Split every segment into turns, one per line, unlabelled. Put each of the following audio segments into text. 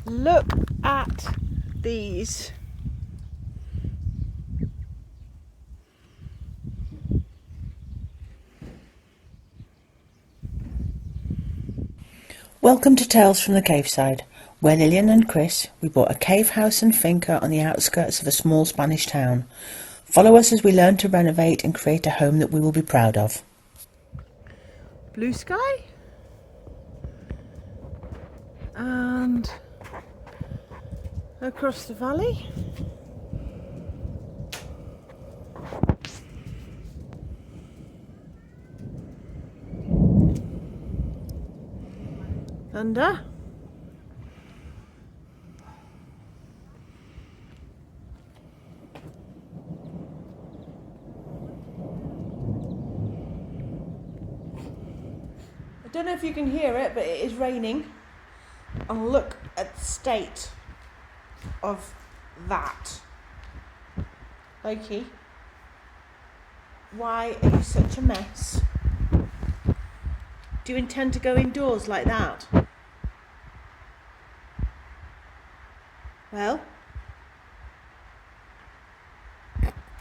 Look at these. Welcome to Tales from the Cave Side, where Lillian and Chris, we bought a cave house and finca on the outskirts of a small Spanish town. Follow us as we learn to renovate and create a home that we will be proud of. Blue sky and across the valley. Thunder. I don't know if you can hear it, but it is raining. And look at the state of that. Loki, why are you such a mess? Do you intend to go indoors like that? Well,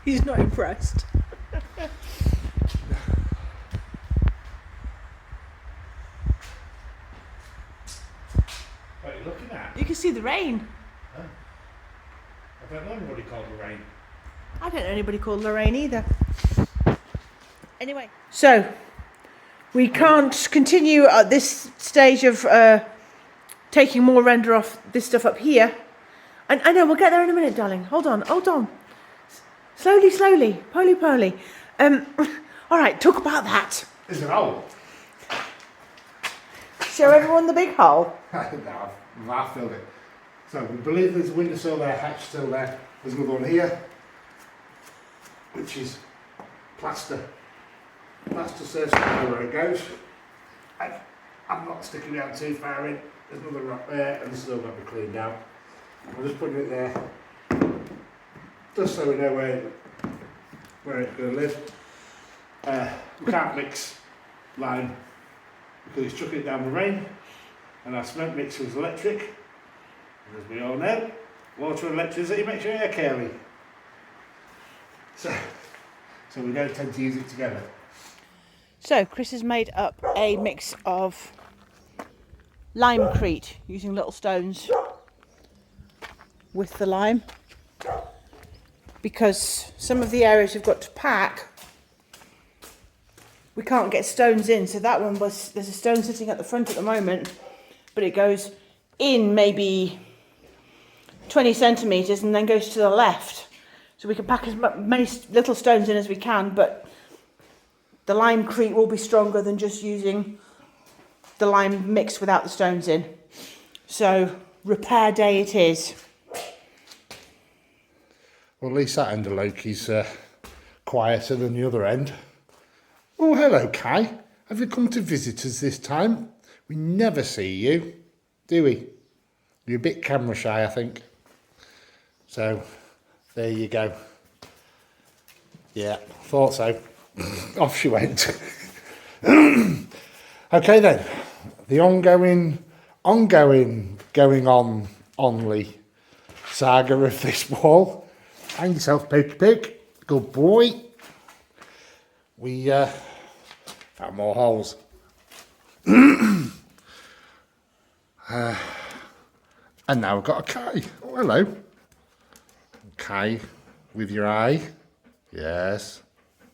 he's not impressed.
What are you looking at?
You can see the rain.
Oh. I don't know anybody called Lorraine.
I don't know anybody called Lorraine either. Anyway, so we can't continue at this stage of taking more render off this stuff up here. And I know, we'll get there in a minute, darling. Hold on. Slowly. Poly. All right, talk about that.
There's an hole.
Show everyone the big hole.
I've filled it. So we believe there's a windowsill there, hatch still there. There's another one here, which is plaster. Plaster says where it goes. I'm not sticking it out too far in. There's another rock there, and this has all got to be cleaned out. I'm just putting it there, just so we know where it's going to live. We can't mix lime because it's chucking it down the rain, and our cement mixer is electric. And as we all know, water and electricity makes your hair curly. So we don't tend to use it together.
So Chris has made up a mix of limecrete using little stones with the lime, because some of the areas we've got to pack we can't get stones in. So that one there's a stone sitting at the front at the moment, but it goes in maybe 20 centimetres and then goes to the left, so we can pack as many little stones in as we can, but the limecrete will be stronger than just using the lime mix without the stones in. So repair day it is.
Well, at least that end of Loki's quieter than the other end. Oh, hello, Kai. Have you come to visit us this time? We never see you, do we? You're a bit camera shy, I think. So, there you go. Yeah, thought so. Off she went. Okay then, the ongoing, going on, only saga of this wall. Hang yourself, Pig. Good boy. We found more holes. And now we've got a Kai. Oh, hello. Kai with your eye. Yes.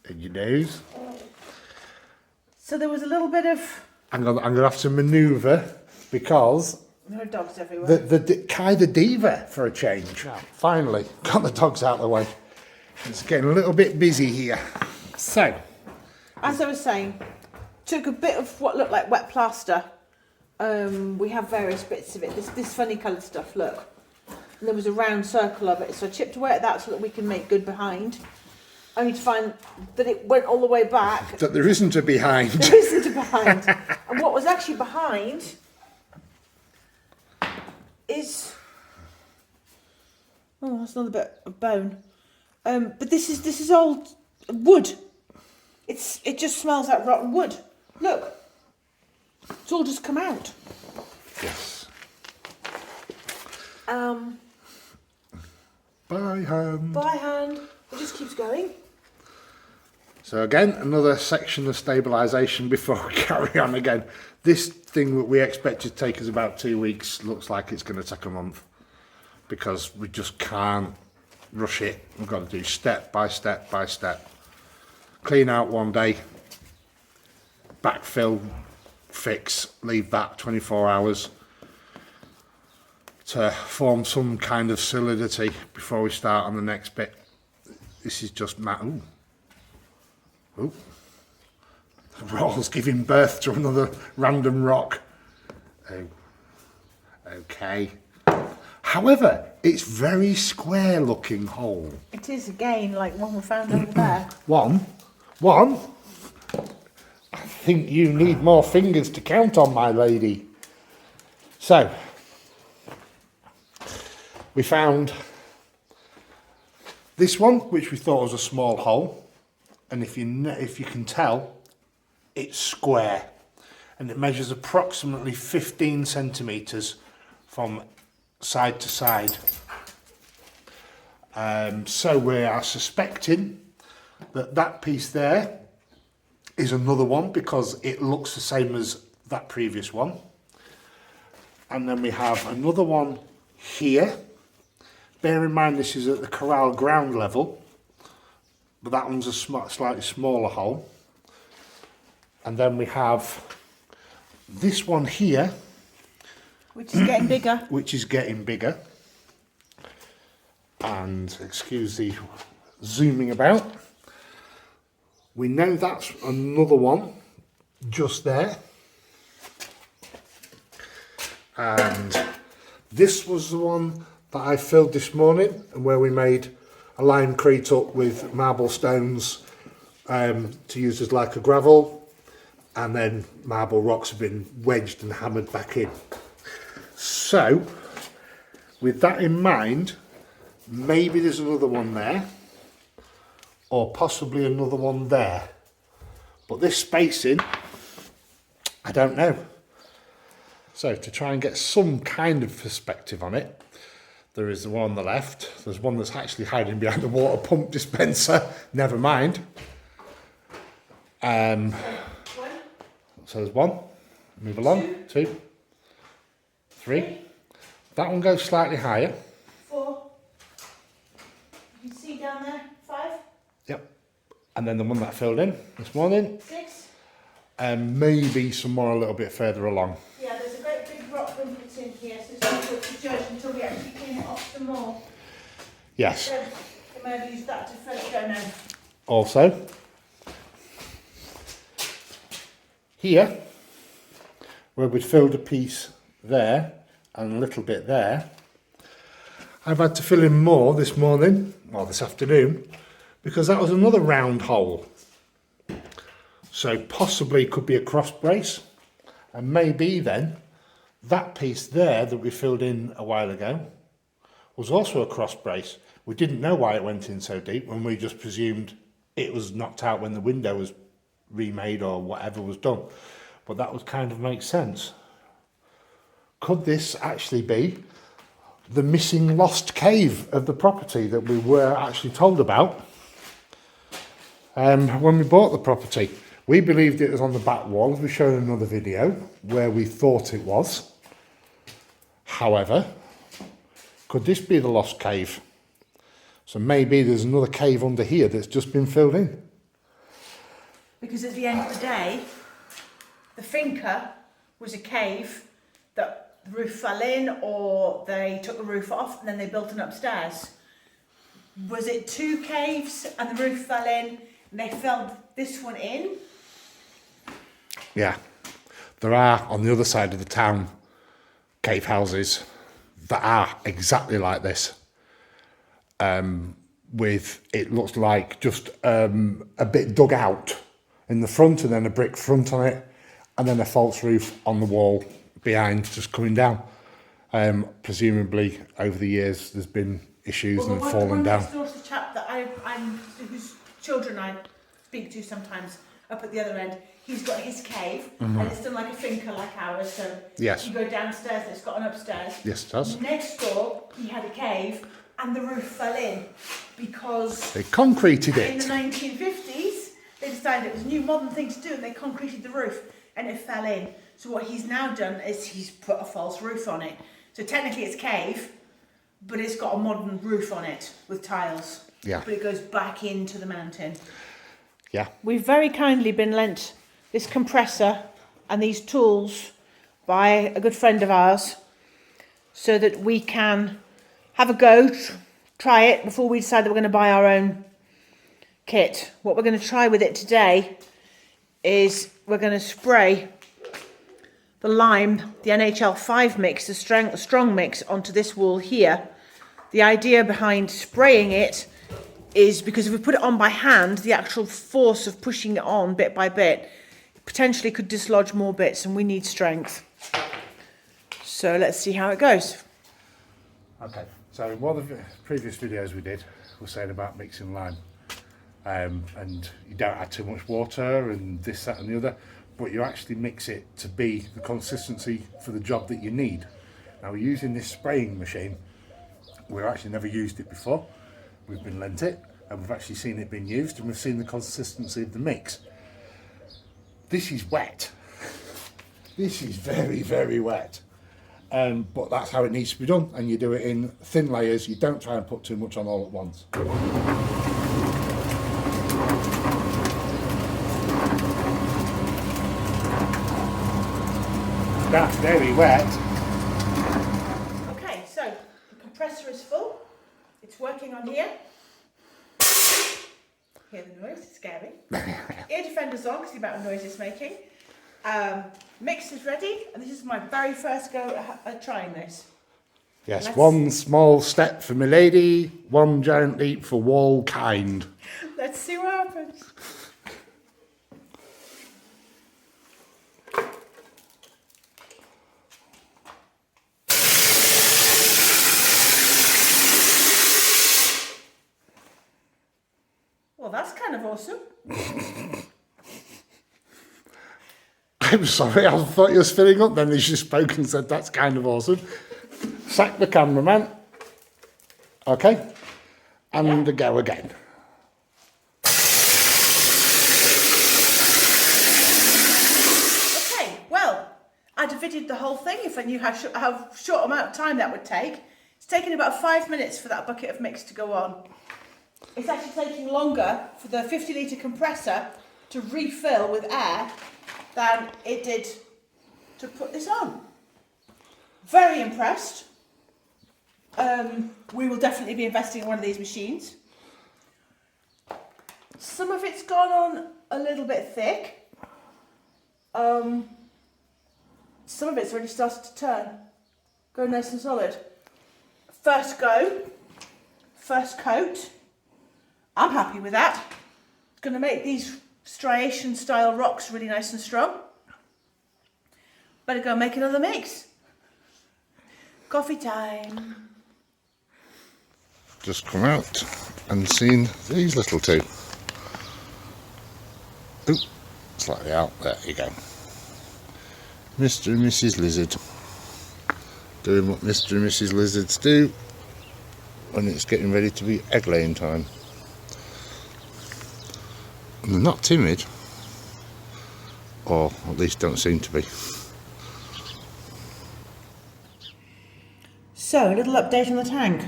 And your nose.
So there was a little bit of...
I'm gonna have to manoeuvre because
there are dogs everywhere.
the Kai the diva for a change. Finally, got the dogs out of the way. It's getting a little bit busy here. So,
as I was saying, took a bit of what looked like wet plaster. We have various bits of it. This funny coloured stuff, look. And there was a round circle of it, so I chipped away at that so that we can make good behind. Only to find that it went all the way back.
that there isn't a behind.
There isn't a behind. And what was actually behind is... oh, that's another bit of bone. But this is old wood. It just smells like rotten wood. Look, it's all just come out.
Yes. By hand.
By hand. It just keeps going.
So again, another section of stabilisation before we carry on again. This thing that we expected to take us about 2 weeks looks like it's going to take a month, because we just can't rush it. We've got to do step by step by step. Clean out one day, backfill, fix, leave that 24 hours to form some kind of solidity before we start on the next bit. This is just ooh. Ooh. The roll's giving birth to another random rock. Oh. Okay. However, it's very square looking hole.
It is again like one we found over there.
One? I think you need more fingers to count on, my lady. So, we found this one, which we thought was a small hole. And if you can tell, it's square. And it measures approximately 15 centimetres from side to side. So we are suspecting that piece there is another one, because it looks the same as that previous one. And then we have another one here. Bear in mind this is at the corral ground level, but that one's a slightly smaller hole. And then we have this one here,
which is getting bigger.
Which is getting bigger. And excuse the zooming about. We know that's another one just there. And this was the one that I filled this morning, and where we made a limecrete up with marble stones to use as like a gravel, and then marble rocks have been wedged and hammered back in. So, with that in mind, maybe there's another one there, or possibly another one there. But this spacing, I don't know. So to try and get some kind of perspective on it, there is the one on the left. There's one that's actually hiding behind the water pump dispenser. Never mind. So there's one. Move along. Two. Three. That one goes slightly higher.
4. You can see down there. 5.
Yep. And then the one that I filled in this morning.
6.
And maybe some more a little bit further along.
Yeah, there's a great big rock rumpus in here, so it's difficult to judge until we actually clean it off some more.
Yes.
So we may have used that to fill it down now.
Also, here, where we'd filled a piece there and a little bit there, I've had to fill in more this morning, or this afternoon, because that was another round hole. So possibly could be a cross brace, and maybe then that piece there that we filled in a while ago was also a cross brace. We didn't know why it went in so deep, when we just presumed it was knocked out when the window was remade or whatever was done. But that would kind of make sense. Could this actually be the missing lost cave of the property that we were actually told about when we bought the property? We believed it was on the back wall, as we showed in another video, where we thought it was. However, could this be the lost cave? So maybe there's another cave under here that's just been filled in.
Because at the end of the day, the finca was a cave that the roof fell in, or they took the roof off and then they built an upstairs. Was it 2 caves and the roof fell in and they filled this one in?
Yeah, there are on the other side of the town cave houses that are exactly like this. With, it looks like just a bit dug out in the front, and then a brick front on it, and then a false roof on the wall behind just coming down. Presumably over the years there's been issues and fallen down.
There's a chap that whose children I speak to sometimes up at the other end, he's got his cave, and it's done like a finca like ours. So
Yes.
you go downstairs, and it's got an upstairs.
Yes, it does.
Next door, he had a cave, and the roof fell in because
They concreted
in
it.
the 1950s they decided it was a new modern thing to do, and they concreted the roof, and it fell in. So what he's now done is he's put a false roof on it. So technically it's cave, but it's got a modern roof on it with tiles.
Yeah.
But it goes back into the mountain.
Yeah.
We've very kindly been lent this compressor and these tools by a good friend of ours so that we can have a go, try it before we decide that we're going to buy our own kit. What we're going to try with it today is we're going to spray the lime, the NHL 5 mix, the strong mix onto this wall here. The idea behind spraying it is because if we put it on by hand, the actual force of pushing it on bit by bit potentially could dislodge more bits, and we need strength. So let's see how it goes.
Okay, so in one of the previous videos we did, we were saying about mixing lime. And you don't add too much water and this, that and the other, but you actually mix it to be the consistency for the job that you need. Now we're using this spraying machine. We've actually never used it before. We've been lent it and we've actually seen it being used, and we've seen the consistency of the mix. This is wet. This is very, very wet. But that's how it needs to be done, and you do it in thin layers. You don't try and put too much on all at once. That's very wet.
Okay, so the compressor is full. It's working on here. Hear the noise, it's scary. Ear defender's on because the amount of noise it's making. Mix is ready, and this is my very first go at trying this.
Yes, one small step for milady, one giant leap for wall kind.
Let's see what happens. Well, that's kind of awesome.
I'm sorry, I thought you were filling up then as you spoke and said that's kind of awesome. Sack the cameraman. Okay, and a go again.
Okay, well, I'd have videoed the whole thing if I knew how short amount of time that would take. It's taken about 5 minutes for that bucket of mix to go on. It's actually taking longer for the 50-litre compressor to refill with air than it did to put this on. Very impressed. We will definitely be investing in one of these machines. Some of it's gone on a little bit thick. Some of it's already started to turn. Go nice and solid. First go, first coat. I'm happy with that. It's going to make these striation style rocks really nice and strong. Better go make another mix. Coffee time.
Just come out and seen these little two. Oop, slightly out, there you go. Mr. and Mrs. Lizard. Doing what Mr. and Mrs. Lizards do when it's getting ready to be egg laying time. And they're not timid, or at least don't seem to be.
So, a little update on the tank.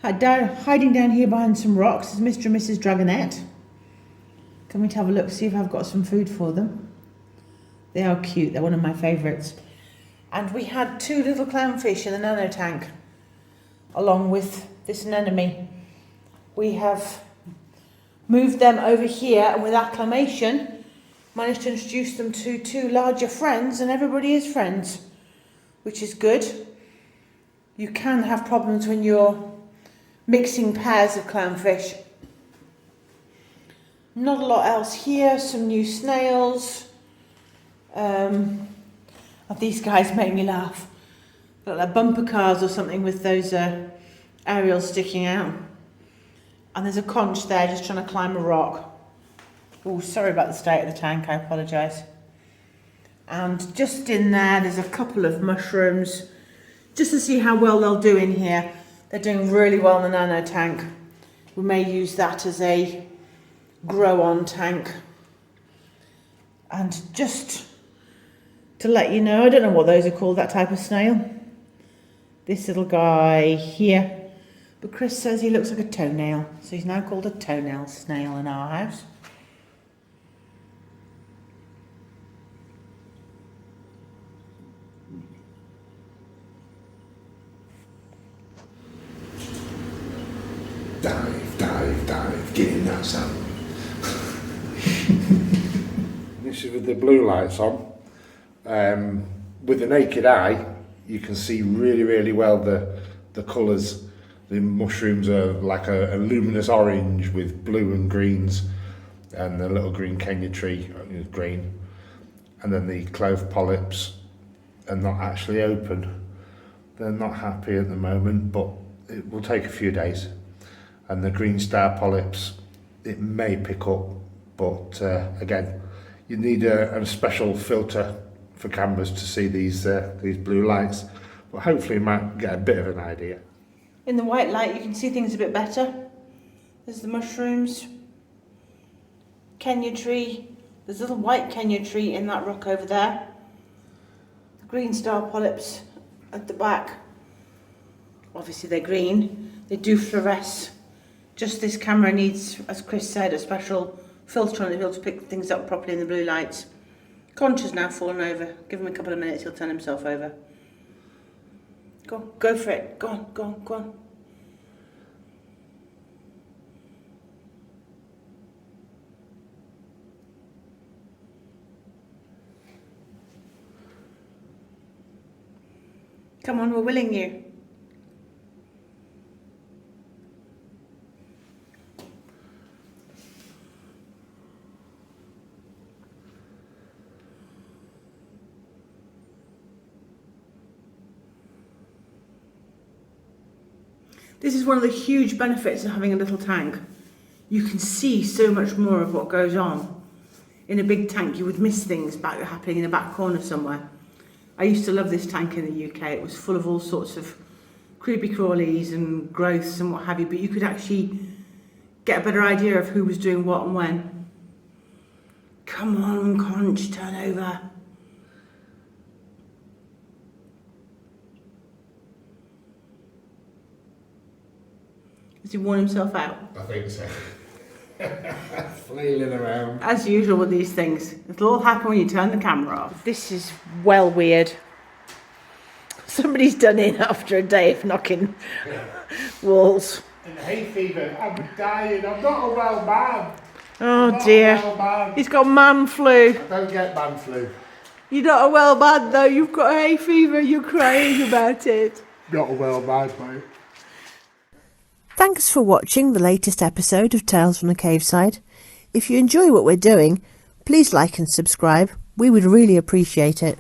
Hiding down here behind some rocks is Mr. and Mrs. Dragonette. Coming to have a look, see if I've got some food for them. They are cute, they're one of my favourites. And we had 2 little clownfish in the nano tank, along with this anemone. We have moved them over here, and with acclamation managed to introduce them to 2 larger friends, and everybody is friends, which is good. You can have problems when you're mixing pairs of clownfish. Not a lot else here, some new snails. These guys make me laugh. Look like bumper cars or something with those aerials sticking out. And there's a conch there just trying to climb a rock. Oh, sorry about the state of the tank, I apologise. And just in there, there's a couple of mushrooms, just to see how well they'll do in here. They're doing really well in the nano tank. We may use that as a grow-on tank. And just to let you know, I don't know what those are called, that type of snail. This little guy here. But Chris says he looks like a toenail, so he's now called a toenail snail in our house.
Dive, dive, dive, get in that sand. This is with the blue lights on. With the naked eye, you can see really well the colours. The mushrooms are like a luminous orange with blue and greens, and the little green Kenya tree is green. And then the clove polyps are not actually open. They're not happy at the moment, but it will take a few days. And the green star polyps, it may pick up, but again, you need a special filter for cameras to see these blue lights, but hopefully you might get a bit of an idea.
In the white light you can see things a bit better. There's the mushrooms, Kenya tree, there's a little white Kenya tree in that rock over there. The green star polyps at the back, obviously they're green, they do fluoresce. Just this camera needs, as Chris said, a special filter on it to be able to pick things up properly in the blue lights. Conch has now fallen over. Give him a couple of minutes, he'll turn himself over. Go for it. Go on, go on, go on. Come on, we're willing you. This is one of the huge benefits of having a little tank. You can see so much more of what goes on. In a big tank, you would miss things happening in the back corner somewhere. I used to love this tank in the UK. It was full of all sorts of creepy crawlies and growths and what have you, but you could actually get a better idea of who was doing what and when. Come on, Conch, turn over. Has he worn himself out?
I think so. Flailing around.
As usual with these things. It'll all happen when you turn the camera off. This is well weird. Somebody's done in after a day of knocking walls.
And hay fever, I'm dying, I'm not a well man.
Oh dear. He's got man flu.
I don't get man flu.
You're not a well man though, you've got hay fever, you're crying about it.
Not a well man, mate.
Thanks for watching the latest episode of Tales from the Caveside. If you enjoy what we're doing, please like and subscribe. We would really appreciate it.